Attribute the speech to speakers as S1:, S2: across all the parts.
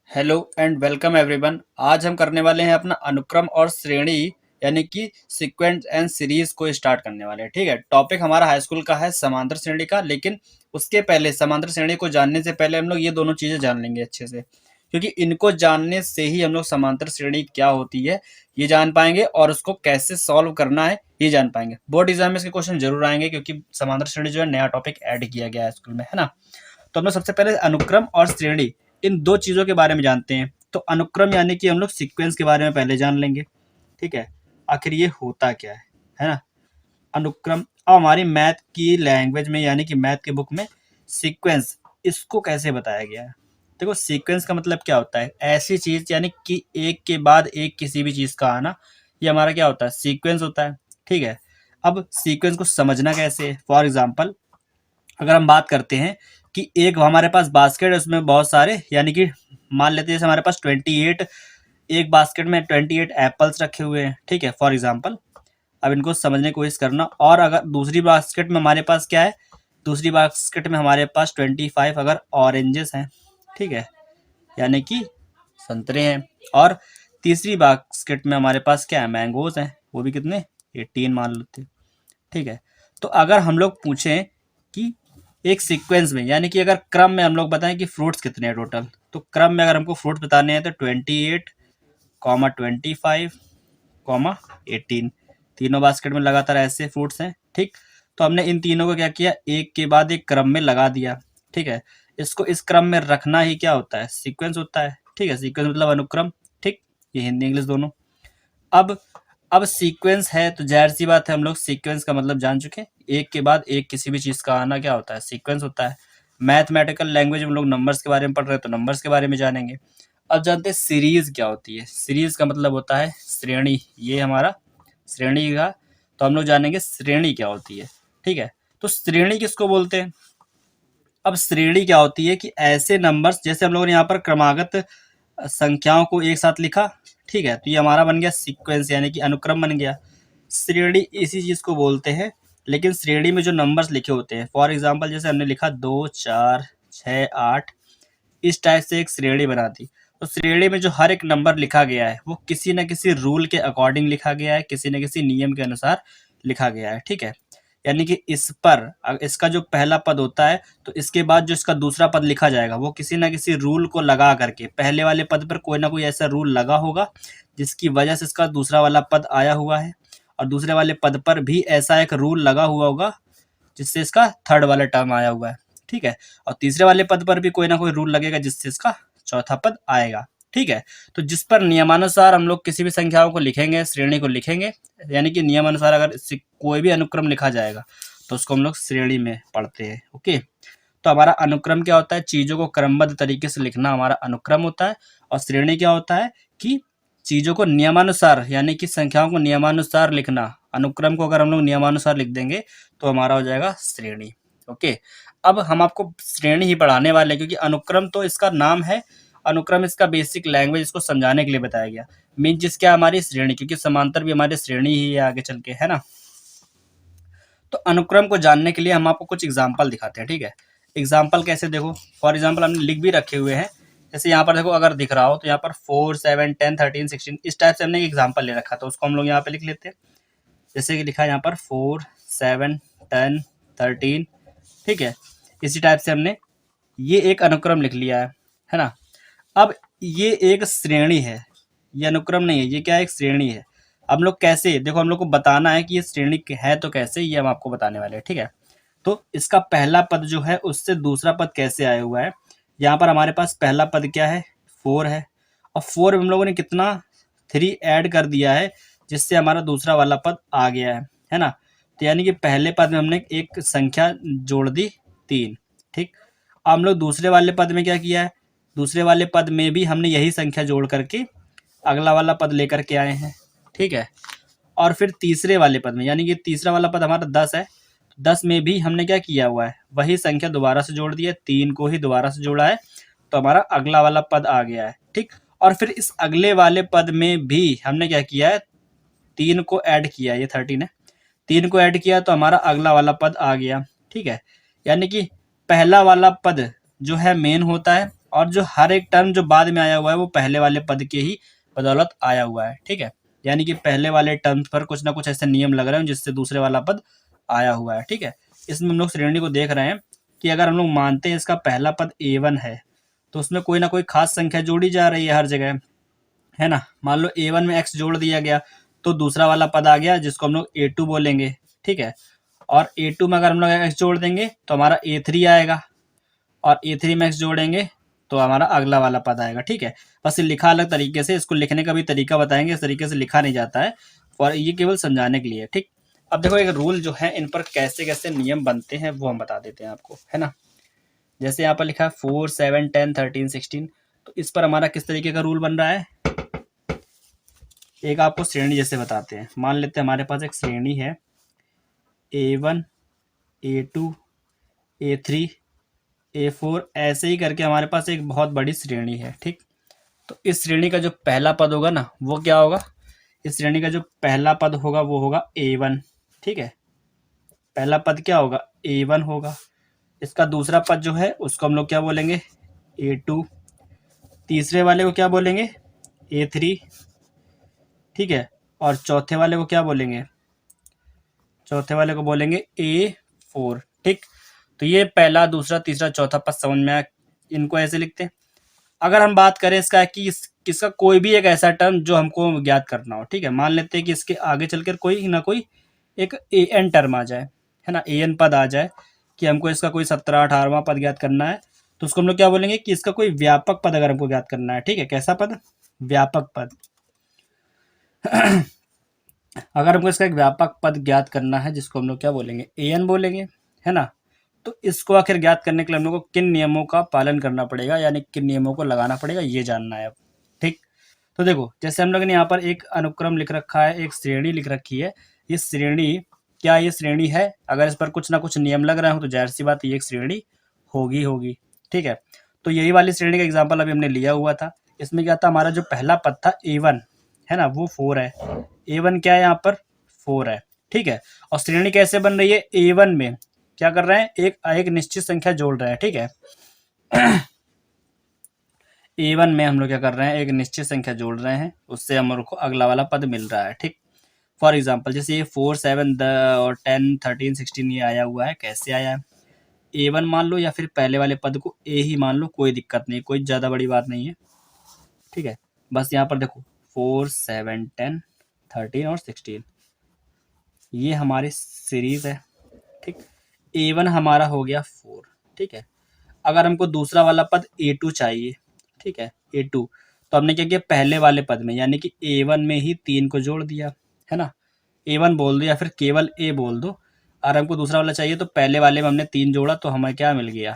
S1: Hello and welcome everyone. आज हम करने वाले हैं अपना अनुक्रम और श्रेणी यानी कि सीक्वेंस एंड सीरीज को स्टार्ट करने वाले हैं। ठीक है, टॉपिक हमारा हाई स्कूल का है समांतर श्रेणी का, लेकिन उसके पहले समांतर श्रेणी को जानने से पहले हम लोग ये दोनों चीज़ें जान लेंगे अच्छे से, क्योंकि इनको जानने से ही हम लोग समांतर श्रेणी क्या होती है ये जान पाएंगे और उसको कैसे सॉल्व करना है ये जान पाएंगे। बोर्ड एग्जाम में इसके क्वेश्चन जरूर आएंगे, क्योंकि समांतर श्रेणी जो है नया टॉपिक ऐड किया गया है स्कूल में, है ना। तो हम लोग सबसे पहले अनुक्रम और श्रेणी इन दो चीज़ों के बारे में जानते हैं। तो अनुक्रम यानी कि हम लोग सीक्वेंस के बारे में पहले जान लेंगे। ठीक है, आखिर ये होता क्या है ना। अनुक्रम अब हमारी मैथ की लैंग्वेज में यानी कि मैथ के बुक में सीक्वेंस इसको कैसे बताया गया है। देखो, सीक्वेंस का मतलब क्या होता है, ऐसी चीज़ यानी कि एक के बाद एक किसी भी चीज़ का आना, ये हमारा क्या होता है, सीक्वेंस होता है। ठीक है, अब सीक्वेंस को समझना कैसे है। फॉर एग्जाम्पल अगर हम बात करते हैं कि एक हमारे पास बास्केट है, उसमें बहुत सारे यानी कि मान लेते हैं जैसे हमारे पास 28 एक बास्केट में 28 एप्पल्स रखे हुए हैं। ठीक है, फॉर एग्जांपल अब इनको समझने की कोशिश करना। और अगर दूसरी बास्केट में हमारे पास क्या है, दूसरी बास्केट में हमारे पास 25 अगर ऑरेंजेस हैं, ठीक है, यानी कि संतरे हैं। और तीसरी बास्केट में हमारे पास क्या है, मैंगोज हैं, वो भी कितने, 18 मान लेते हैं। ठीक है, तो अगर हम लोग पूछें कि एक सीक्वेंस में यानी कि अगर क्रम में हम लोग बताएं कि फ्रूट्स कितने हैं टोटल, तो क्रम में अगर हमको फ्रूट्स बताने हैं तो 28 कॉमा 25 कॉमा 18, तीनों बास्केट में लगातार ऐसे फ्रूट्स हैं। ठीक, तो हमने इन तीनों को क्या किया, एक के बाद एक क्रम में लगा दिया। ठीक है, इसको इस क्रम में रखना ही क्या होता है, सीक्वेंस होता है। ठीक है, सीक्वेंस मतलब अनुक्रम। ठीक, ये हिंदी इंग्लिश दोनों। अब अब सीक्वेंस है तो जाहिर सी बात है हम लोग सीक्वेंस का मतलब जान चुके हैं, एक के बाद एक किसी भी चीज़ का आना क्या होता है, सीक्वेंस होता है। मैथमेटिकल लैंग्वेज में हम लोग नंबर्स के बारे में पढ़ रहे हैं तो नंबर्स के बारे में जानेंगे। अब जानते हैं सीरीज क्या होती है। सीरीज का मतलब होता है श्रेणी, ये हमारा श्रेणी का, तो हम लोग जानेंगे श्रेणी क्या होती है। ठीक है, तो श्रेणी किसको बोलते हैं। अब श्रेणी क्या होती है कि ऐसे नंबर्स, जैसे हम लोगों ने यहाँ पर क्रमागत संख्याओं को एक साथ लिखा, ठीक है, तो ये हमारा बन गया सीक्वेंस यानी कि अनुक्रम बन गया। श्रेणी इसी चीज़ को बोलते हैं, लेकिन श्रेणी में जो नंबर्स लिखे होते हैं, फॉर एग्जांपल जैसे हमने लिखा 2 4 6 8, इस टाइप से एक श्रेणी बना दी। तो श्रेणी में जो हर एक नंबर लिखा गया है वो किसी न किसी रूल के अकॉर्डिंग लिखा गया है, किसी न किसी नियम के अनुसार लिखा गया है। ठीक है, यानी कि इस पर इसका जो पहला पद होता है तो इसके बाद जो इसका दूसरा पद लिखा जाएगा वो किसी ना किसी रूल को लगा करके, पहले वाले पद पर कोई ना कोई ऐसा रूल लगा होगा जिसकी वजह से इसका दूसरा वाला पद आया हुआ है, और दूसरे वाले पद पर भी ऐसा एक रूल लगा हुआ होगा जिससे इसका थर्ड वाला टर्म आया हुआ है। ठीक है, और तीसरे वाले पद पर भी कोई ना कोई रूल लगेगा जिससे इसका चौथा पद आएगा। ठीक है, तो जिस पर नियमानुसार हम लोग किसी भी संख्याओं को लिखेंगे, श्रेणी को लिखेंगे, यानी कि नियमानुसार अगर कोई भी अनुक्रम लिखा जाएगा तो उसको हम लोग श्रेणी में पढ़ते हैं। ओके, तो हमारा अनुक्रम क्या होता है, चीज़ों को क्रमबद्ध तरीके से लिखना हमारा अनुक्रम होता है। और श्रेणी क्या होता है कि चीज़ों को नियमानुसार यानी कि संख्याओं को नियमानुसार लिखना। अनुक्रम को अगर हम लोग नियमानुसार लिख देंगे तो हमारा हो जाएगा श्रेणी। ओके, अब हम आपको श्रेणी ही पढ़ाने वाले हैं, क्योंकि अनुक्रम तो इसका नाम है, अनुक्रम इसका बेसिक लैंग्वेज इसको समझाने के लिए बताया गया। मीन चीज़ क्या हमारी श्रेणी, क्योंकि समांतर भी हमारी श्रेणी ही है आगे चल के, है ना। तो अनुक्रम को जानने के लिए हम आपको कुछ एग्जाम्पल दिखाते हैं। ठीक है, एग्जाम्पल कैसे, देखो फॉर एग्जाम्पल हमने लिख भी रखे हुए हैं। जैसे यहाँ पर देखो, अगर दिख रहा हो तो यहाँ पर 4 7 10 13 16 इस टाइप से हमने एक एग्जाम्पल ले रखा, तो उसको हम लोग यहाँ पे लिख लेते हैं। जैसे कि लिखा है यहाँ पर 4 7 10 13, ठीक है, इसी टाइप से हमने ये एक अनुक्रम लिख लिया है ना। अब ये एक श्रेणी है, ये अनुक्रम नहीं है, ये क्या है, एक श्रेणी है। हम लोग कैसे, देखो हम लोग को बताना है कि ये श्रेणी है तो कैसे, ये हम आपको बताने वाले हैं। ठीक है, तो इसका पहला पद जो है उससे दूसरा पद कैसे आया हुआ है। यहाँ पर हमारे पास पहला पद क्या है, 4 है, और 4 में हम लोगों ने कितना 3 ऐड कर दिया है जिससे हमारा दूसरा वाला पद आ गया है ना। तो यानी कि पहले पद में हमने एक संख्या जोड़ दी 3। ठीक, अब हम लोग दूसरे वाले पद में क्या किया है, दूसरे वाले पद में भी हमने यही संख्या जोड़ करके अगला वाला पद लेकर के आए हैं। ठीक है, और फिर तीसरे वाले पद में, यानी कि तीसरा वाला पद हमारा 10 है, 10 में भी हमने क्या किया हुआ है, वही संख्या दोबारा से जोड़ दी है, 3 को ही दोबारा से जोड़ा है, तो हमारा अगला वाला पद आ गया है। ठीक, और फिर इस अगले वाले पद में भी हमने क्या किया है, 3 को ऐड किया है, ये 13 है, 3 को ऐड किया तो हमारा अगला वाला पद आ गया। ठीक है, यानी कि पहला वाला पद जो है मेन होता है और जो हर एक टर्म जो बाद में आया हुआ है वो पहले वाले पद के ही बदौलत आया हुआ है, ठीक है। यानी कि पहले वाले टर्म पर कुछ ना कुछ ऐसे नियम लग रहे हैं जिससे दूसरे वाला पद आया हुआ है, ठीक है। इसमें हम लोग श्रेणी को देख रहे हैं कि अगर हम लोग मानते हैं इसका पहला पद A1 है तो उसमें कोई ना कोई खास संख्या जोड़ी जा रही है हर जगह, है ना। मान लो A1 में x जोड़ दिया गया तो दूसरा वाला पद आ गया जिसको हम लोग A2 बोलेंगे, ठीक है। और A2 में अगर हम लोग x जोड़ देंगे तो हमारा A3 आएगा, और A3 में x जोड़ेंगे तो हमारा अगला वाला पद आएगा, ठीक है। बस ये लिखा अलग तरीके से, इसको लिखने का भी तरीका बताएंगे, इस तरीके से लिखा नहीं जाता है, और ये केवल समझाने के लिए, ठीक। अब देखो एक रूल जो है इन पर कैसे कैसे नियम बनते हैं वो हम बता देते हैं आपको, है ना। जैसे यहाँ पर लिखा है 4, 7, 10, 13, 16, तो इस पर हमारा किस तरीके का रूल बन रहा है। एक आपको श्रेणी जैसे बताते हैं, मान लेते हैं हमारे पास एक श्रेणी है A1, A2, A3, A4, ऐसे ही करके हमारे पास एक बहुत बड़ी श्रेणी है, ठीक। तो इस श्रेणी का जो पहला पद होगा ना वो क्या होगा, इस श्रेणी का जो पहला पद होगा वो होगा A1, ठीक है। पहला पद क्या होगा, A1 होगा। इसका दूसरा पद जो है उसको हम लोग क्या बोलेंगे, A2। तीसरे वाले को क्या बोलेंगे, A3, ठीक है। और चौथे वाले को क्या बोलेंगे, चौथे वाले को बोलेंगे A4, ठीक। तो ये पहला, दूसरा, तीसरा, चौथा पद समझ में आया। इनको ऐसे लिखते हैं। अगर हम बात करें इसका कि इसका कोई भी एक ऐसा टर्म जो हमको ज्ञात करना हो, ठीक है। मान लेते हैं कि इसके आगे चलकर कोई ना कोई एक AN टर्म आ जाए, है ना, AN पद आ जाए, कि हमको इसका कोई 17, 18वां पद ज्ञात करना है, तो उसको हम लोग क्या बोलेंगे कि इसका कोई व्यापक पद अगर हमको ज्ञात करना है, ठीक है। कैसा पद, व्यापक पद। अगर हमको इसका एक व्यापक पद ज्ञात करना है जिसको हम लोग क्या बोलेंगे, AN बोलेंगे, है ना। तो इसको आखिर ज्ञात करने के लिए हम लोग को किन नियमों का पालन करना पड़ेगा, यानी किन नियमों को लगाना पड़ेगा, ये जानना है अब, ठीक। तो देखो जैसे हम लोग ने यहाँ पर एक अनुक्रम लिख रखा है, एक श्रेणी लिख रखी है। ये श्रेणी, क्या ये श्रेणी है, अगर इस पर कुछ ना कुछ नियम लग रहे हो तो जाहिर सी बात ये एक श्रेणी होगी, ठीक है। तो यही वाली श्रेणी का एग्जाम्पल अभी हमने लिया हुआ था। इसमें क्या था, हमारा जो पहला पद था A1, है ना, वो 4 है। A1 क्या है, यहाँ पर 4 है, ठीक है। और श्रेणी कैसे बन रही है, A1 में क्या कर रहे हैं, एक निश्चित संख्या जोड़ रहे हैं, ठीक है। A1 में हम लोग क्या कर रहे हैं, एक निश्चित संख्या जोड़ रहे हैं, उससे हम लोग को अगला वाला पद मिल रहा है, ठीक। फॉर एग्जाम्पल जैसे ये 4, 7 और 10, 13, 16 ये आया हुआ है, कैसे आया है, A1 मान लो या फिर पहले वाले पद को A ही मान लो, कोई दिक्कत नहीं, कोई ज़्यादा बड़ी बात नहीं है, ठीक है। बस यहाँ पर देखो 4, 7, 10, 13 और 16 ये हमारी सीरीज है, ठीक। A1 हमारा हो गया 4, ठीक है। अगर हमको दूसरा वाला पद A2 चाहिए, ठीक है, A2, तो हमने क्या किया, पहले वाले पद में यानी कि A1 में ही 3 को जोड़ दिया, है ना। A1 बोल दो या फिर केवल A बोल दो। अगर हमको दूसरा वाला चाहिए तो पहले वाले में हमने 3 जोड़ा तो हमें क्या मिल गया,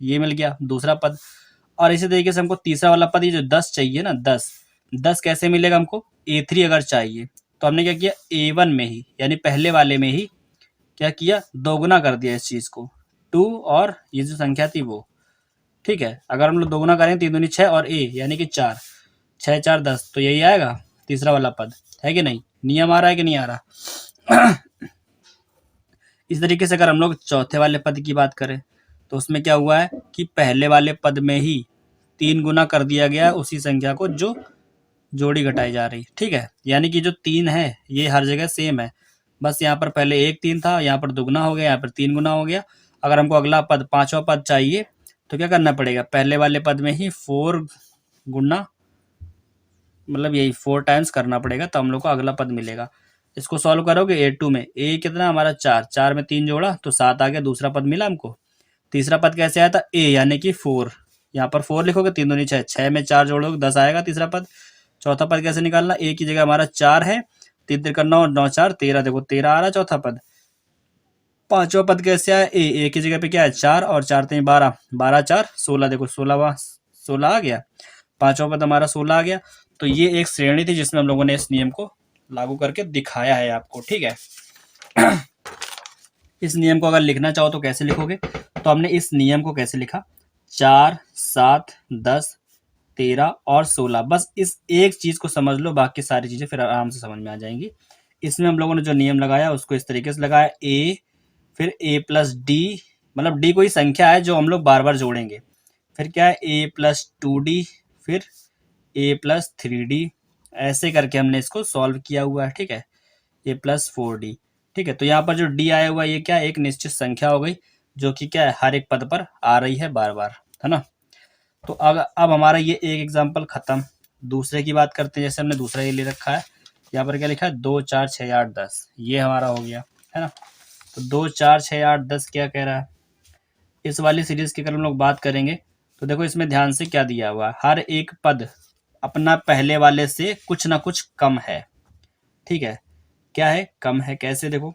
S1: ये मिल गया दूसरा पद। और इसी तरीके से हमको तीसरा वाला पद, ये जो 10 चाहिए ना, 10 कैसे मिलेगा हमको, A3 अगर चाहिए तो हमने क्या किया, A1 में ही यानी पहले वाले में ही क्या किया, दोगुना कर दिया इस चीज़ को, 2 और ये जो संख्या थी वो, ठीक है। अगर हम लोग दोगुना करें 3 दूनी 6 और A यानी कि 4, 6 4 10, तो यही आएगा तीसरा वाला पद, है कि नहीं। नियम आ रहा है कि नहीं आ रहा। इस तरीके से अगर हम लोग चौथे वाले पद की बात करें तो उसमें क्या हुआ है कि पहले वाले पद में ही 3 गुना कर दिया गया उसी संख्या को जो जोड़ी घटाई जा रही, ठीक है। यानी कि जो 3 है ये हर जगह सेम है, बस यहाँ पर पहले एक 3 था, यहाँ पर दुगना हो गया, यहाँ पर 3 गुना हो गया। अगर हमको अगला पद, पांचवा पद चाहिए तो क्या करना पड़ेगा, पहले वाले पद में ही 4 गुना, मतलब यही 4 टाइम्स करना पड़ेगा, तो हम लोग को अगला पद मिलेगा। इसको सॉल्व करोगे A2 में, A कितना हमारा 4, 4 में 3 जोड़ा तो 7 आ गया, दूसरा पद मिला हमको। तीसरा पद कैसे आया था, A यानी कि 4, यहाँ पर 4 लिखोगे, 3 दूनी 6, 6 में 4 जोड़ोगे 10 आएगा तीसरा पद। चौथा पद कैसे निकालना, A की जगह हमारा 4 है, 3 3 9 9 4 13, देखो 13 आ रहा चौथा पद। पांचवा पद कैसे आया, A की जगह पे क्या है 4 और 4 3 12, 12 4 16, देखो 16 आ गया, पांचवा पद हमारा 16 आ गया। तो ये एक श्रेणी थी जिसमें हम लोगों ने इस नियम को लागू करके दिखाया है आपको, ठीक है। इस नियम को अगर लिखना चाहो तो कैसे लिखोगे, तो हमने इस नियम को कैसे लिखा, 4, 7, 10, 13 और 16, बस इस एक चीज को समझ लो, बाकी सारी चीजें फिर आराम से समझ में आ जाएंगी। इसमें हम लोगों ने जो नियम लगाया उसको इस तरीके से लगाया, A फिर A प्लस D, मतलब D कोई संख्या है जो हम लोग बार बार जोड़ेंगे, फिर क्या है a+2d, फिर a+3d, ऐसे करके हमने इसको सॉल्व किया हुआ है। ठीक है, a+4d। ठीक है, तो यहाँ पर जो d आया हुआ है ये क्या है, एक निश्चित संख्या हो गई जो कि क्या है, हर एक पद पर आ रही है बार बार, है ना। तो अब हमारा ये एक एग्जाम्पल खत्म। दूसरे की बात करते हैं। जैसे हमने दूसरा ये ले रखा है, यहाँ पर क्या लिखा है, 2 4 6 8 10, ये हमारा हो गया, है ना। तो 2 4 6 8 10 क्या कह रहा है, इस वाली सीरीज की अगर हम लोग बात करेंगे तो देखो इसमें ध्यान से क्या दिया हुआ है, हर एक पद अपना पहले वाले से कुछ ना कुछ कम है। ठीक है, क्या है, कम है। कैसे, देखो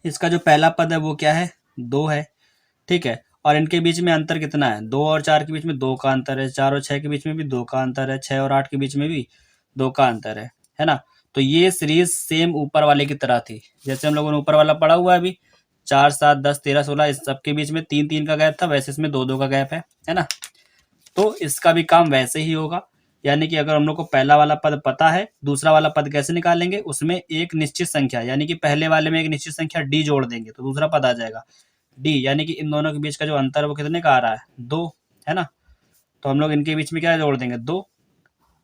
S1: इसका जो पहला पद है वो क्या है, 2 है। ठीक है, और इनके बीच में अंतर कितना है, 2 और 4 के बीच में 2 का अंतर है, 4 और 6 के बीच में भी 2 का अंतर है, 6 और 8 के बीच में भी 2 का अंतर है ना। तो ये सीरीज सेम ऊपर वाले की तरह थी, जैसे हम लोगों ने ऊपर वाला पढ़ा हुआ है अभी, 4 7 10 13 16, इस सबके बीच में 3 3 का गैप था, वैसे इसमें 2 2 का गैप है ना। तो इसका भी काम वैसे ही होगा, यानी कि अगर हम लोग को पहला वाला पद पता है, दूसरा वाला पद कैसे निकालेंगे, उसमें एक निश्चित संख्या, यानी कि पहले वाले में एक निश्चित संख्या डी जोड़ देंगे तो दूसरा पद आ जाएगा डी, यानी कि इन दोनों के बीच का जो अंतर है वो कितने का आ रहा है, 2, है ना। तो हम लोग इनके बीच में क्या जोड़ देंगे, 2।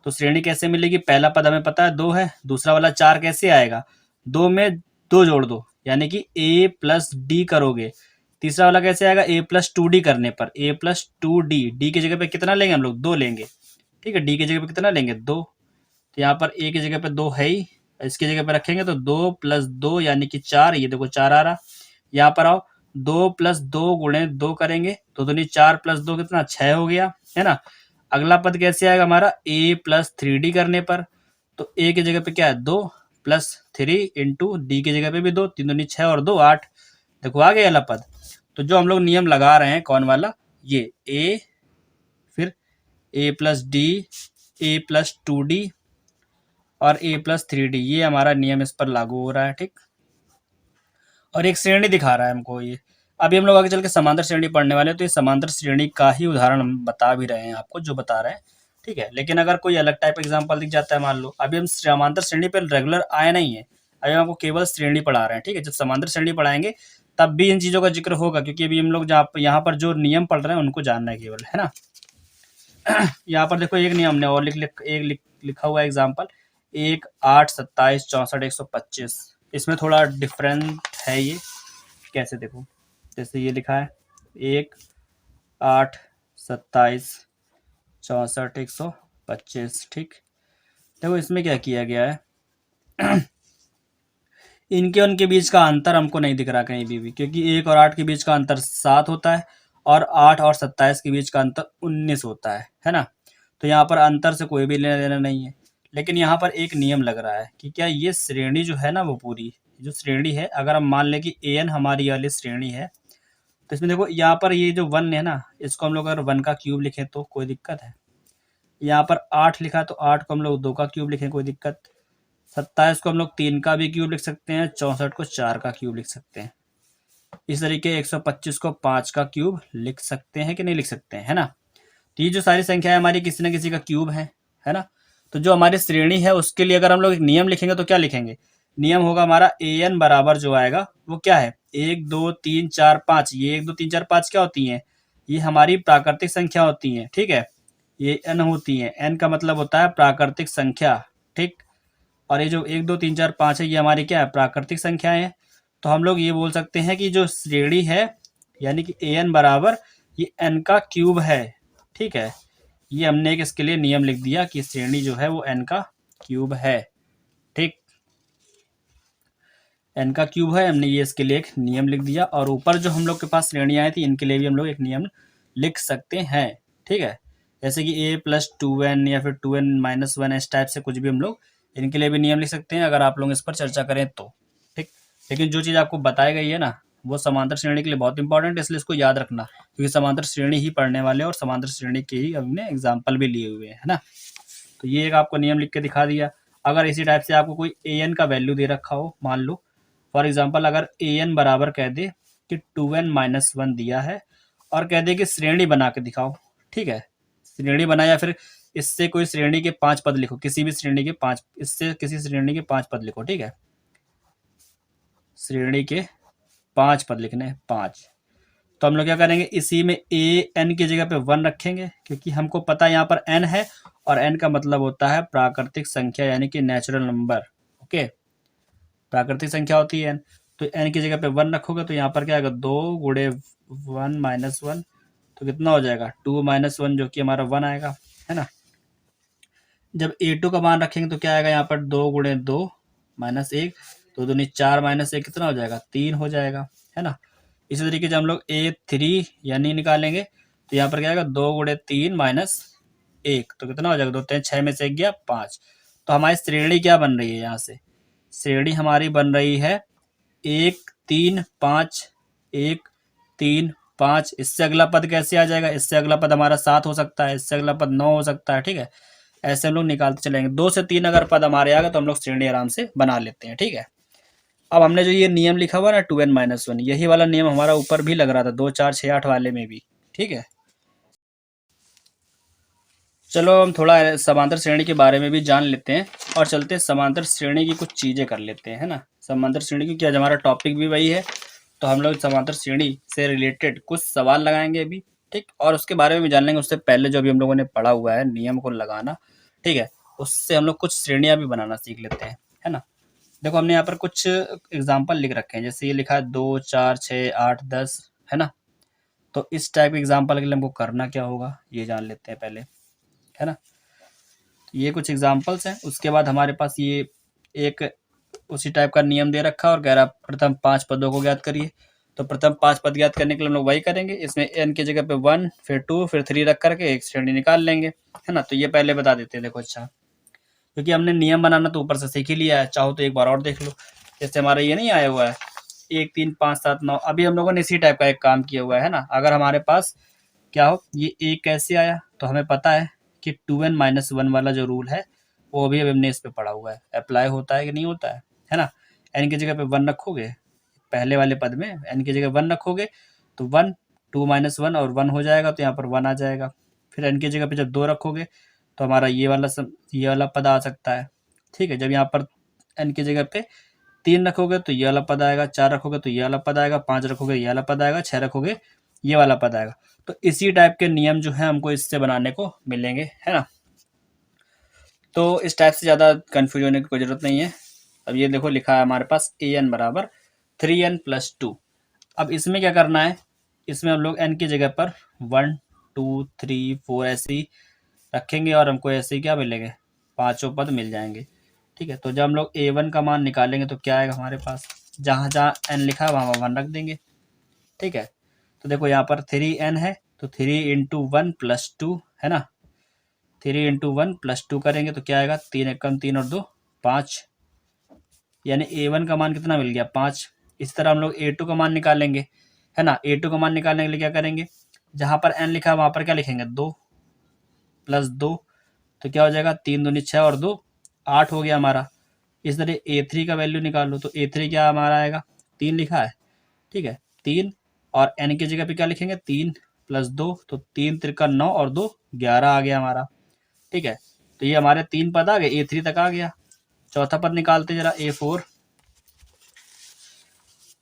S1: तो श्रेणी कैसे मिलेगी, पहला पद हमें पता है 2 है, दूसरा वाला 4 कैसे आएगा, 2 में 2 जोड़ दो, यानी कि a+d करोगे। तीसरा वाला कैसे आएगा, a+2d करने पर, a+2d, डी की जगह पे कितना लेंगे हम लोग, 2 लेंगे। ठीक है, डी की जगह पे कितना लेंगे, 2। तो यहाँ पर ए की जगह पे 2 है ही, इसकी जगह पे रखेंगे तो 2+2 यानी कि 4, ये देखो 4 आ रहा। यहाँ पर आओ, 2+2 गुणे 2 करेंगे तो दूनी 4+2 कितना, 6 हो गया, है ना। अगला पद कैसे आएगा हमारा, a+3d करने पर, तो ए की जगह पे क्या है, 2+3 इंटू डी की जगह पे भी 2, 3 दूनी 6 और 2 8। देखो आ गया अगला पद। तो जो हम लोग नियम लगा रहे हैं, कौन वाला, ये a, फिर a+d, a+2d और a+3d, ये हमारा नियम इस पर लागू हो रहा है। ठीक, और एक श्रेणी दिखा रहा है हमको ये। अभी हम लोग आगे चल के समांतर श्रेणी पढ़ने वाले हैं, तो ये समांतर श्रेणी का ही उदाहरण हम बता भी रहे हैं आपको, जो बता रहे हैं। ठीक है, लेकिन अगर कोई अलग टाइप एग्जाम्पल दिख जाता है, मान लो अभी हम समांतर श्रेणी पर रेगुलर आए नहीं है, अभी हम आपको केवल श्रेणी पढ़ा रहे हैं। ठीक है, जब समांतर श्रेणी पढ़ाएंगे तब भी इन चीज़ों का जिक्र होगा, क्योंकि अभी हम लोग जहाँ यहाँ पर जो नियम पढ़ रहे हैं उनको जानना है केवल, है ना। यहाँ पर देखो एक नियम ने और लिखा हुआ है एग्जाम्पल, 1 8 27 64 125। इसमें थोड़ा डिफरेंट है ये, कैसे देखो, जैसे ये लिखा है 1 8 27 64 125। ठीक, देखो इसमें क्या किया गया है, इनके उनके बीच का अंतर हमको नहीं दिख रहा कहीं भी, क्योंकि 1 और 8 के बीच का अंतर 7 होता है और 8 और 27 के बीच का अंतर 19 होता है ना। तो यहाँ पर अंतर से कोई भी लेना देना नहीं है। लेकिन यहाँ पर एक नियम लग रहा है कि क्या ये श्रेणी जो है ना, वो पूरी जो श्रेणी है, अगर हम मान लें कि an हमारी वाली श्रेणी है, तो इसमें देखो यहाँ पर ये जो 1 है ना, इसको हम लोग अगर 1 का क्यूब लिखें तो कोई दिक्कत है। यहाँ पर 8 लिखा तो 8 को हम लोग 2 का क्यूब लिखें, कोई दिक्कत। 27 को हम लोग 3 का भी क्यूब लिख सकते हैं, 64 को 4 का क्यूब लिख सकते हैं। इस तरीके 125 को 5 का क्यूब लिख सकते हैं कि नहीं लिख सकते हैं, है ना। तो ये जो सारी संख्या है हमारी किसी न किसी का क्यूब है ना। तो जो हमारी श्रेणी है उसके लिए अगर हम लोग एक नियम लिखेंगे तो क्या लिखेंगे, नियम होगा हमारा an बराबर जो आएगा वो क्या है, 1 2 3 4 5। ये 1 2 3 4 5 क्या होती हैं, ये हमारी प्राकृतिक संख्या होती हैं। ठीक है, ये n होती हैं, n का मतलब होता है प्राकृतिक संख्या। ठीक, और ये जो 1 2 3 4 5 है, ये हमारी क्या है, प्राकृतिक संख्याएं हैं। तो हम लोग ये बोल सकते हैं कि जो श्रेणी है, यानी कि an बराबर ये n का क्यूब है। ठीक है, ये हमने एक इसके लिए नियम लिख दिया कि श्रेणी जो है वो n का क्यूब है। ठीक, n का क्यूब है, हमने ये इसके लिए एक नियम लिख दिया। और ऊपर जो हम लोग के पास श्रेणियाँ आई थी, इनके लिए भी हम लोग एक नियम लिख सकते हैं। ठीक है, जैसे कि a+2n या फिर 2n-1 इस टाइप से कुछ भी हम लोग इनके लिए भी नियम लिख सकते हैं, अगर आप लोग इस पर चर्चा करें तो। ठीक, लेकिन जो चीज़ आपको बताई गई है ना, वो समांतर श्रेणी के लिए बहुत इंपॉर्टेंट है, इसलिए इसको याद रखना, क्योंकि समांतर श्रेणी ही पढ़ने वाले और समांतर श्रेणी के ही हमने एग्जाम्पल भी लिए हुए हैं, है ना। तो ये एक आपको नियम लिख के दिखा दिया। अगर इसी टाइप से आपको कोई an का वैल्यू दे रखा हो, मान लो फॉर एग्जाम्पल अगर an बराबर कह दे कि 2n-1 दिया है और कह दे कि श्रेणी बना के दिखाओ। ठीक है, श्रेणी बना, या फिर इससे कोई श्रेणी के 5 पद लिखो, किसी भी श्रेणी के 5, इससे किसी श्रेणी के 5 पद लिखो। ठीक है, श्रेणी के 5 पद लिखने हैं, 5। तो हम लोग क्या करेंगे, इसी में ए एन की जगह पे 1 रखेंगे, क्योंकि हमको पता है यहाँ पर एन है, और एन का मतलब होता है प्राकृतिक संख्या यानी कि नेचुरल नंबर। ओके, प्राकृतिक संख्या होती है एन। तो एन की जगह पे 1 रखोगे तो यहाँ पर क्या आएगा, 2 × 1 - 1, तो कितना हो जाएगा 2 - 1, जो कि हमारा 1 आएगा, है ना। जब A2 का मान रखेंगे तो क्या आएगा, यहाँ पर 2 × 2 - 1, तो 2 × 4 - 1 कितना हो जाएगा, 3 हो जाएगा, है ना। इसी तरीके से हम लोग A3 यानी निकालेंगे, तो यहाँ पर क्या आएगा, 2 × 3 - 1, तो कितना हो जाएगा, 2 × 3 6 में से 1 गया 5। तो हमारी श्रेणी क्या बन रही है, यहाँ से श्रेणी हमारी बन रही है 1 3 5, 1 3 5। इससे अगला पद कैसे आ जाएगा, इससे अगला पद हमारा 7 हो सकता है, इससे अगला पद 9 हो सकता है, ठीक है। ऐसे हम लोग निकालते चलेंगे, 2 से 3 अगर पद हमारे आ गए तो हम लोग श्रेणी आराम से बना लेते हैं, ठीक है। अब हमने जो ये नियम लिखा हुआ ना 2n - 1, यही वाला नियम हमारा ऊपर भी लग रहा था 2 4 6 8 वाले में भी, ठीक है। चलो हम थोड़ा समांतर श्रेणी के बारे में भी जान लेते हैं और चलते हैं समांतर श्रेणी की कुछ चीज़ें कर लेते हैं, है ना। समांतर श्रेणी की क्या, हमारा टॉपिक भी वही है, तो हम लोग समांतर श्रेणी से रिलेटेड कुछ सवाल लगाएंगे अभी, ठीक, और उसके बारे में भी जान लेंगे। उससे पहले जो अभी हम लोगों ने पढ़ा हुआ है नियम को लगाना, ठीक है, उससे हम लोग कुछ श्रेणियाँ भी बनाना सीख लेते हैं, है ना। देखो हमने यहाँ पर कुछ एग्जाम्पल लिख रखे हैं, जैसे ये लिखा है 2 4 6 8 10, है ना। तो इस टाइप के एग्जाम्पल के लिए हमको करना क्या होगा, ये जान लेते हैं पहले, है ना। ये कुछ एग्जाम्पल्स हैं, उसके बाद हमारे पास ये एक उसी टाइप का नियम दे रखा है और कह रहा प्रथम 5 पदों को ज्ञात करिए। तो प्रथम 5 पद ज्ञात करने के लिए हम लोग वही करेंगे, इसमें n की जगह पे 1 फिर 2 फिर 3 रख करके एक श्रेणी निकाल लेंगे, है ना। तो ये पहले बता देते हैं, देखो अच्छा, क्योंकि हमने नियम बनाना तो ऊपर से सीख ही लिया है, चाहो तो एक बार और देख लो। जैसे हमारा ये नहीं आया हुआ है 1 3 5 7 9, अभी हम लोगों ने इसी टाइप का एक काम किया हुआ है ना। अगर हमारे पास क्या हो, ये एक कैसे आया, तो हमें पता है कि 2n - 1 वाला जो रूल है वो अभी हमने इस पे पढ़ा हुआ है, अप्लाई होता है कि नहीं होता है ना। एन की जगह पे 1 रखोगे, पहले वाले पद में एन की जगह 1 रखोगे तो 1 2 - 1 और 1 हो जाएगा, तो यहाँ पर 1 आ जाएगा। फिर एन की जगह पे जब 2 रखोगे तो हमारा ये वाला पद आ सकता है, ठीक है। जब यहाँ पर एन की जगह पे 3 रखोगे तो ये वाला पद आएगा, 4 रखोगे तो ये वाला पद आएगा, 5 रखोगे ये वाला पद आएगा, 6 रखोगे ये वाला पद आएगा। तो इसी टाइप के नियम जो है हमको इससे बनाने को मिलेंगे, है ना। तो इस टाइप से ज़्यादा कन्फ्यूज होने की कोई ज़रूरत नहीं है। अब ये देखो लिखा है हमारे पास an बराबर 3n + 2। अब इसमें क्या करना है, इसमें हम लोग n की जगह पर 1 2 3 4 ऐसे ही रखेंगे और हमको ऐसे ही क्या मिलेंगे, पांचों पद मिल जाएंगे, ठीक है। तो जब हम लोग a1 का मान निकालेंगे तो क्या आएगा हमारे पास, जहाँ जहाँ n लिखा है वहाँ 1 रख देंगे, ठीक है। तो देखो यहाँ पर 3n है तो 3 × 1 + 2, है ना। 3 × 1 + 2 करेंगे तो क्या आएगा, 3 × 1 3 और 2 5, यानी a1 का मान कितना मिल गया 5। इस तरह हम लोग a2 का मान निकालेंगे, है ना। a2 का मान निकालने के लिए क्या करेंगे, जहाँ पर n लिखा है वहाँ पर क्या लिखेंगे 2 + 2, तो क्या हो जाएगा 3 दूनी 6 और 2 8 हो गया हमारा। इस तरह a3 का वैल्यू निकाल लो, तो a3 क्या हमारा आएगा, 3 लिखा है, ठीक है 3, और n की जगह पे क्या लिखेंगे 3 + 2, तो 3 × 3 = 9 और 2 11 आ गया हमारा, ठीक है। तो ये हमारे 3 पद आ गए, a3 तक आ गया। चौथा पद निकालते जरा a4,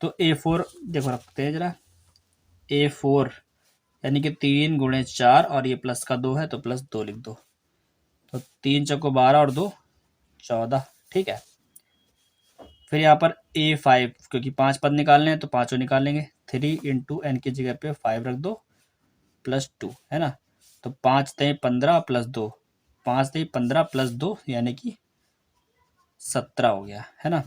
S1: तो a4 देखो रखते हैं जरा, a4 यानी कि 3 × 4 और ये प्लस का 2 है तो +2 लिख दो, तो 3 चौको 12 और 2 14, ठीक है। फिर यहाँ पर a5, क्योंकि 5 पद निकालने हैं तो पाँचों निकालेंगे, 3 × n की जगह पे 5 रख दो +2, है ना। तो 5 × 15 + 2, 5 × 15 + 2 यानी कि 17 हो गया, है ना।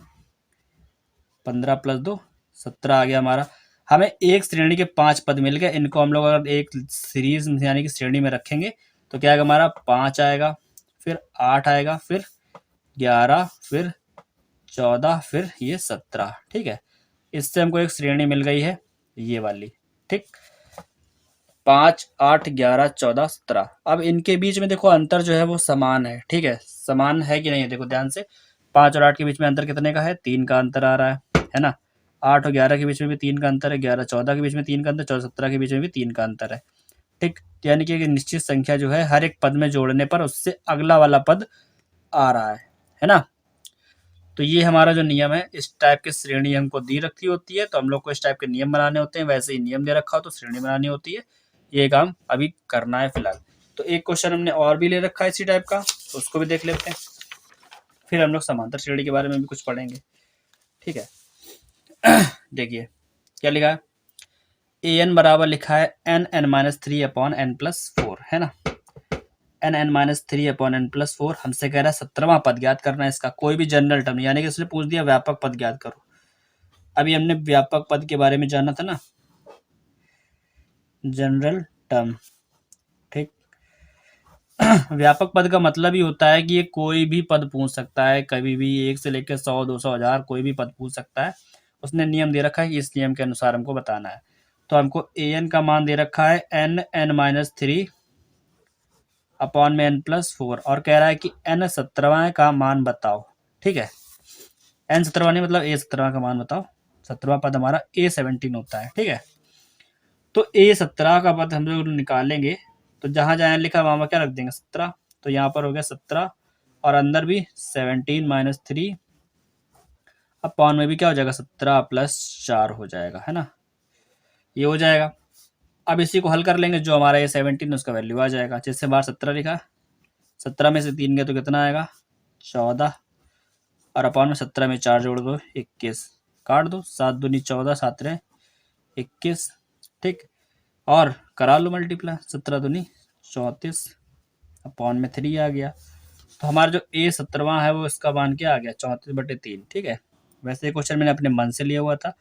S1: 15 + 2 17 आ गया हमारा। हमें एक श्रेणी के 5 पद मिल गए, इनको हम लोग अगर एक सीरीज यानी कि श्रेणी में रखेंगे तो क्या आएगा हमारा 5 आएगा, फिर 8 आएगा, फिर 11, फिर 14, फिर ये 17, ठीक है। इससे हमको एक श्रेणी मिल गई है ये वाली, ठीक। 5 8 11 14 17। अब इनके बीच में देखो अंतर जो है वो समान है, ठीक है। समान है कि नहीं है, देखो ध्यान से, 5 और 8 के बीच में अंतर कितने का है, 3 का अंतर आ रहा है ना। 8 और 11 के बीच में भी 3 का अंतर है, 11 14 के बीच में 3 का अंतर, 14 17 के बीच में भी 3 का अंतर है, ठीक। यानी कि एक निश्चित संख्या जो है हर एक पद में जोड़ने पर उससे अगला वाला पद आ रहा है ना। तो ये हमारा जो नियम है, इस टाइप की श्रेणी हमको दी रखी होती है, तो हम लोग को इस टाइप के नियम बनाने होते हैं। वैसे ही नियम दे रखा हो तो श्रेणी बनानी होती है। ये काम अभी करना है फिलहाल। तो एक क्वेश्चन हमने और भी ले रखा है इसी टाइप का, तो उसको भी देख लेते हैं। फिर हम लोग समांतर श्रेणी के बारे में भी कुछ पढ़ेंगे। ठीक है, देखिए क्या लिखा है। ए एन बराबर लिखा है n(n-3)(n+4) है ना। n(n-3)(n+4) हमसे कह रहा है 17वां पद ज्ञात करना है इसका। कोई भी जनरल टर्म, यानी कि इसने पूछ दिया व्यापक पद ज्ञात करो। अभी हमने व्यापक पद के बारे में जाना था ना, जनरल टर्म। ठीक, व्यापक पद का मतलब ही होता है कि ये कोई भी पद पूछ सकता है कभी भी, 1 से लेकर 100, 200, 1000 कोई भी पद पूछ सकता है। उसने नियम दे रखा है कि इस नियम के अनुसार हमको बताना है। तो हमको ए एन का मान दे रखा है n(n-3)(n+4) और कह रहा है कि n 17वां का मान बताओ। ठीक है, n 17वां नहीं, मतलब a 17वां का मान बताओ। 17वां पद हमारा a17 होता है। ठीक है, तो a17 का पद हम लोग निकालेंगे, तो जहां जहां लिखा वहां क्या रख देंगे 17। तो यहाँ पर हो गया 17 और अंदर भी 17 - 3 अपॉन में भी क्या हो जाएगा 17 + 4 हो जाएगा, है ना। ये हो जाएगा। अब इसी को हल कर लेंगे, जो हमारा ये 17 उसका वैल्यू आ जाएगा। जैसे बाहर 17 लिखा, 17 में से 3 गया तो कितना आएगा 14, और अपॉन में 17 में 4 जोड़ दो 21, काट दो 7 दूनी 14, 7 रहे 21। ठीक, और करा लो मल्टीप्लाई, 17 दूनी 34 अपॉन में 3 आ गया। तो हमारा जो a17वां है वो इसका मान क्या आ गया 34/3। ठीक है, वैसे ये क्वेश्चन मैंने अपने मन से लिया हुआ था,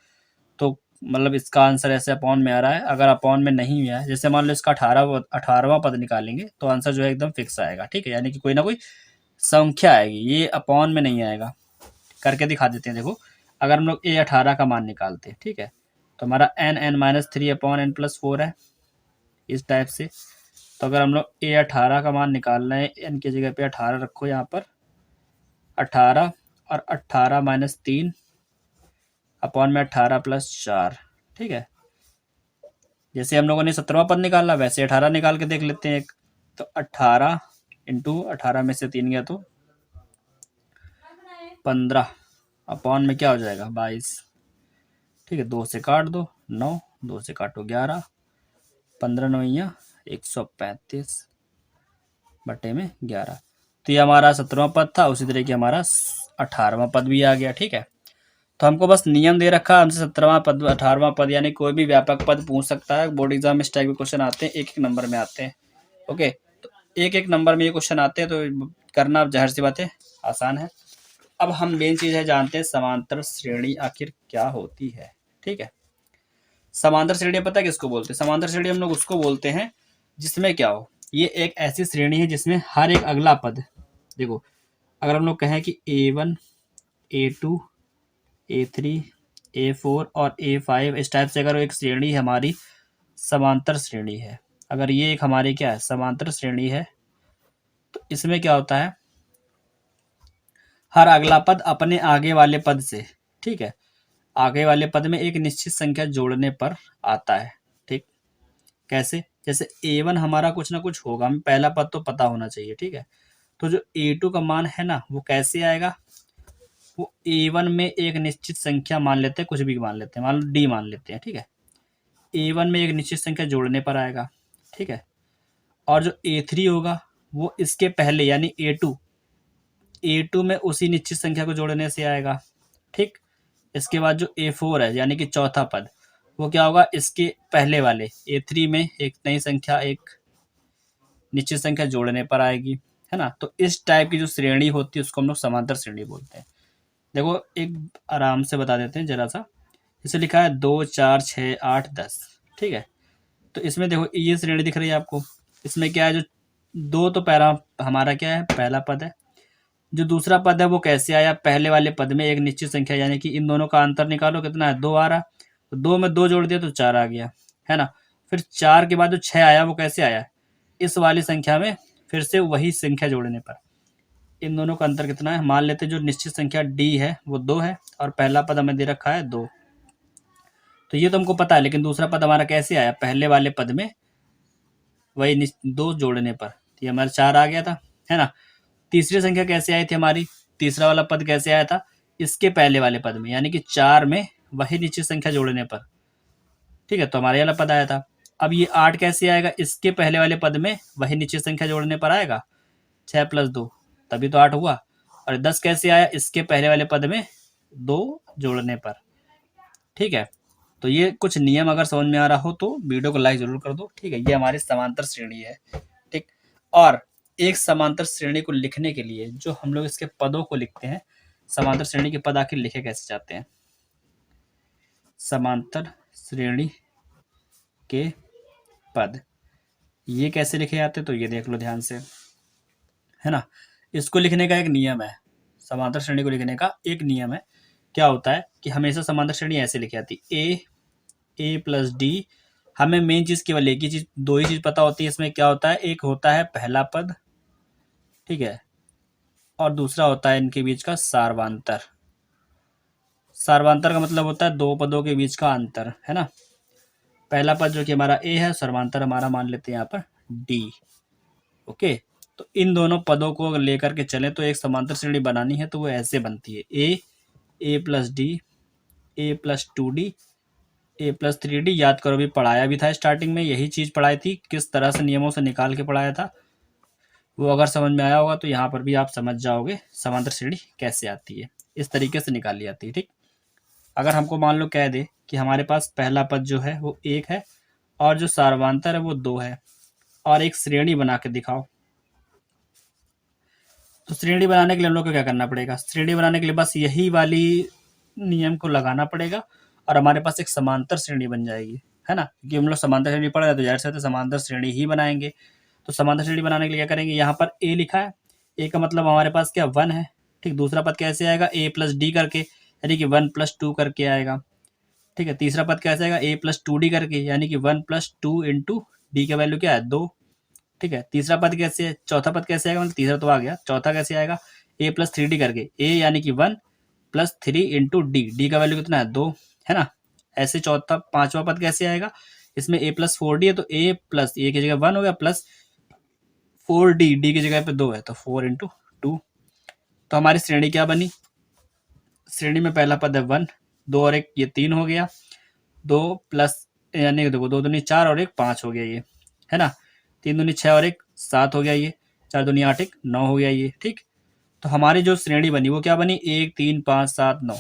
S1: तो मतलब इसका आंसर ऐसे अपॉन में आ रहा है। अगर अपॉन में नहीं आया, जैसे मान लो इसका 18वां पद निकालेंगे, तो आंसर जो है एकदम फिक्स आएगा। ठीक है, यानी कि कोई ना कोई संख्या आएगी, ये अपॉन में नहीं आएगा। करके दिखा देते हैं, देखो अगर हम लोग a18 का मान निकालते हैं, ठीक है, तो हमारा n(n-3)(n+4) है इस टाइप से। तो अगर हम लोग a18 का मान निकालना है, n की जगह पे 18 रखो यहाँ पर, 18 और 18 - 3 अपॉन में 18 + 4। ठीक है, जैसे हम लोगों ने 17वां पद निकाला, वैसे 18 निकाल के देख लेते हैं एक। तो 18 × 18 में से 3 गया तो 15 अपॉन में क्या हो जाएगा 22। ठीक है, 2 से काट दो 9, 2 से काटो 11, 15 9 135 बटे में 11। तो ये हमारा 17वां पद था। उसी तरह की हमारा 18वां पद भी आ गया। ठीक है, तो हमको बस नियम दे रखा है, हमसे 17वां पद 18वां पद यानी कोई भी व्यापक पद पूछ सकता है। बोर्ड एग्जाम में इस टाइप के क्वेश्चन आते हैं, एक एक नंबर में आते हैं। ओके, तो एक एक नंबर में ये क्वेश्चन आते हैं, तो करना अब जाहिर सी बात है आसान है। अब हम मेन चीज है जानते हैं समांतर श्रेणी आखिर क्या होती है। ठीक है, समांतर श्रेणी पता है किसको बोलते हैं? समांतर श्रेणी हम लोग उसको बोलते हैं जिसमें क्या हो, ये एक ऐसी श्रेणी है जिसमें हर एक अगला पद, देखो अगर हम लोग कहें कि a1 a2 a3 a4 और a5 इस टाइप से अगर एक श्रेणी हमारी समांतर श्रेणी है, अगर ये एक हमारी क्या है समांतर श्रेणी है, तो इसमें क्या होता है हर अगला पद अपने आगे वाले पद से, ठीक है, आगे वाले पद में एक निश्चित संख्या जोड़ने पर आता है। ठीक, कैसे? जैसे a1 हमारा कुछ ना कुछ होगा, हमें पहला पद तो पता होना चाहिए। ठीक है, तो जो a2 का मान है ना वो कैसे आएगा, वो a1 में एक निश्चित संख्या मान लेते हैं, कुछ भी मान लेते हैं, मान लो d मान लेते हैं। ठीक है, a1 में एक निश्चित संख्या जोड़ने पर आएगा। ठीक है, और जो a3 होगा वो इसके पहले यानी a2 में उसी निश्चित संख्या को जोड़ने से आएगा। ठीक, इसके बाद जो a4 है यानी कि चौथा पद, वो क्या होगा इसके पहले वाले a3 में एक नई संख्या एक निश्चित संख्या जोड़ने पर आएगी, है ना। तो इस टाइप की जो श्रेणी होती है उसको हम लोग समांतर श्रेणी बोलते हैं। देखो एक आराम से बता देते हैं जरा सा, इसे लिखा है 2 4 6 8 10। ठीक है, तो इसमें देखो ये श्रेणी दिख रही है आपको, इसमें क्या है जो दो तो पहला हमारा क्या है पहला पद है, जो दूसरा पद है वो कैसे आया पहले वाले पद में एक निश्चित संख्या, यानी कि इन दोनों का अंतर निकालो कितना है 2 आ रहा, तो 2 में 2 जोड़ दिया तो 4 आ गया, है ना। फिर 4 के बाद जो 6 आया वो कैसे आया इस वाली संख्या में फिर से वही संख्या जोड़ने पर। इन दोनों का अंतर कितना है, मान लेते जो निश्चित संख्या d है वो 2 है और पहला पद हमें दे रखा है 2, तो ये तो हमको पता है, लेकिन दूसरा पद हमारा कैसे आया पहले वाले पद में वही 2 जोड़ने पर, तो ये हमारा 4 आ गया था, है ना। तीसरी संख्या कैसे आई थी हमारी, तीसरा वाला पद कैसे आया था इसके पहले वाले पद में, यानी कि 4 में वही निश्चित संख्या जोड़ने पर। ठीक है, तो हमारे वाला पद आया था। अब ये 8 कैसे आएगा? इसके पहले वाले पद में वही निश्चित संख्या जोड़ने पर आएगा, 6 + 2, तभी तो 8 हुआ। और 10 कैसे आया? इसके पहले वाले पद में 2 जोड़ने पर। ठीक है, तो ये कुछ नियम अगर समझ में आ रहा हो तो वीडियो को लाइक जरूर कर दो। ठीक है, ये हमारी समांतर श्रेणी है। ठीक, और एक समांतर श्रेणी को लिखने के लिए जो हम लोग इसके पदों को लिखते हैं, समांतर श्रेणी के पद आखिर लिखे कैसे जाते हैं? समांतर श्रेणी के पद ये कैसे लिखे जाते हैं, तो ये देख लो ध्यान से, है ना। इसको लिखने का एक नियम है, समांतर श्रेणी को लिखने का एक नियम है। क्या होता है कि हमेशा समांतर श्रेणी ऐसे लिखी जाती है, ए प्लस डी। हमें मेन चीज केवल एक ही चीज, दो ही चीज पता होती है इसमें। क्या होता है? एक होता है पहला पद, ठीक है, और दूसरा होता है इनके बीच का सार्वंतर। सार्वंतर का मतलब होता है दो पदों के बीच का अंतर, है ना। पहला पद जो कि हमारा ए है, सार्वंतर हमारा मान लेते हैं यहाँ पर डी। ओके, तो इन दोनों पदों को अगर लेकर के चले तो एक समांतर श्रेणी बनानी है तो वो ऐसे बनती है, ए प्लस डी, ए प्लस 2d, ए प्लस 3d। याद करो, भी पढ़ाया भी था स्टार्टिंग में, यही चीज पढ़ाई थी, किस तरह से नियमों से निकाल के पढ़ाया था। वो अगर समझ में आया होगा तो यहाँ पर भी आप समझ जाओगे समांतर श्रेणी कैसे आती है, इस तरीके से निकाली जाती है। ठीक, अगर हमको मान लो कह दे कि हमारे पास पहला पद जो है वो 1 है और जो सार्वंतर है वो 2 है, और एक श्रेणी बना के दिखाओ, तो श्रेणी बनाने के लिए हम लोग को क्या करना पड़ेगा? श्रेणी बनाने के लिए बस यही वाली नियम को लगाना पड़ेगा और हमारे पास एक समांतर श्रेणी बन जाएगी, है ना। क्योंकि हम लोग समांतर श्रेणी पढ़ रहे हैं तो जाहिर सी बात है समांतर श्रेणी ही बनाएंगे। तो समांतर श्रेणी बनाने के लिए क्या करेंगे? यहाँ पर ए लिखा है, ए का मतलब हमारे पास क्या 1 है। ठीक, दूसरा पद कैसे आएगा? ए प्लस डी करके, यानी कि 1 + 2 करके आएगा। ठीक है, तीसरा पद कैसे आएगा? ए प्लस 2d करके, यानी कि 1 + 2 इंटू डी का वैल्यू क्या है? 2। ठीक है, तीसरा पद कैसे है? चौथा पद कैसे आएगा? मतलब तीसरा तो आ गया, चौथा कैसे आएगा? ए प्लस 3d करके, ए यानी कि 1 + 3 इंटू डी, डी का वैल्यू कितना है? 2, है ना। ऐसे चौथा पांचवा पद कैसे आएगा? इसमें ए प्लस 4d है तो ए प्लस ए की जगह 1 हो गया, प्लस 4d, डी की जगह पे 2 है तो 4 × 2। तो हमारी श्रेणी क्या बनी? श्रेणी में पहला पद है 1, 2 और 1 ये 3 हो गया, 2 प्लस, यानी कि देखो 2 दूनी 4 और 1 5 हो गया ये, है ना। 3 दूनी 6 और 1 7 हो गया ये, 4 दूनी 8 1 9 हो गया ये। ठीक, तो हमारी जो श्रेणी बनी वो क्या बनी? 1 3 5 7 9,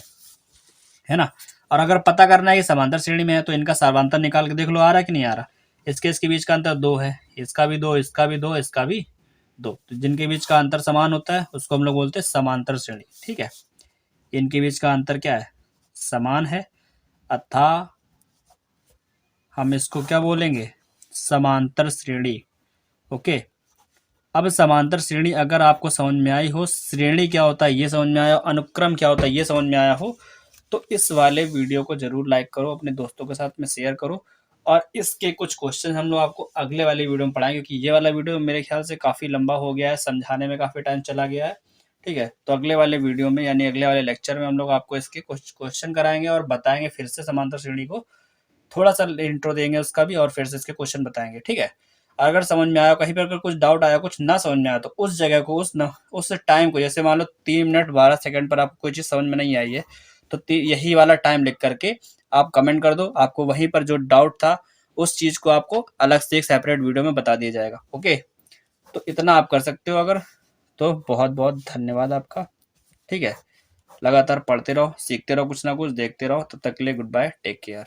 S1: है ना। और अगर पता करना है कि समांतर श्रेणी में है तो इनका सार्वंतर निकाल के देख लो, आ रहा है कि नहीं आ रहा। इसके बीच का अंतर 2 है, इसका भी 2, इसका भी 2, इसका भी 2। तो जिनके बीच का अंतर समान होता है उसको हम लोग बोलते हैं समांतर श्रेणी। ठीक है, इनके बीच का अंतर क्या है? समान है, अतः हम इसको क्या बोलेंगे? समांतर श्रेणी। ओके, अब समांतर श्रेणी अगर आपको समझ में आई हो, श्रेणी क्या होता है ये समझ में आया, अनुक्रम क्या होता है ये समझ में आया हो, तो इस वाले वीडियो को जरूर लाइक करो, अपने दोस्तों के साथ में शेयर करो। और इसके कुछ क्वेश्चन हम लोग आपको अगले वाले वीडियो में पढ़ाएंगे, क्योंकि ये वाला वीडियो मेरे ख्याल से काफ़ी लंबा हो गया है, समझाने में काफ़ी टाइम चला गया है। ठीक है, तो अगले वाले वीडियो में यानी अगले वाले लेक्चर में हम लोग आपको इसके कुछ क्वेश्चन कराएंगे और बताएंगे फिर से समांतर श्रेणी को, थोड़ा सा इंट्रो देंगे उसका भी, और फिर से इसके क्वेश्चन बताएंगे। ठीक है, अगर समझ में आया, कहीं पर अगर कुछ डाउट आया, कुछ ना समझ में आया, तो उस जगह को उस टाइम को, जैसे मान लो 3 मिनट 12 सेकंड पर आपको कोई चीज़ समझ में नहीं आई है तो यही वाला टाइम लिख करके आप कमेंट कर दो, आपको वहीं पर जो डाउट था उस चीज़ को आपको अलग से एक सेपरेट वीडियो में बता दिया जाएगा। ओके, तो इतना आप कर सकते हो अगर, तो बहुत बहुत धन्यवाद आपका। ठीक है, लगातार पढ़ते रहो, सीखते रहो, कुछ ना कुछ देखते रहो। तब तक के लिए गुड बाय, टेक केयर।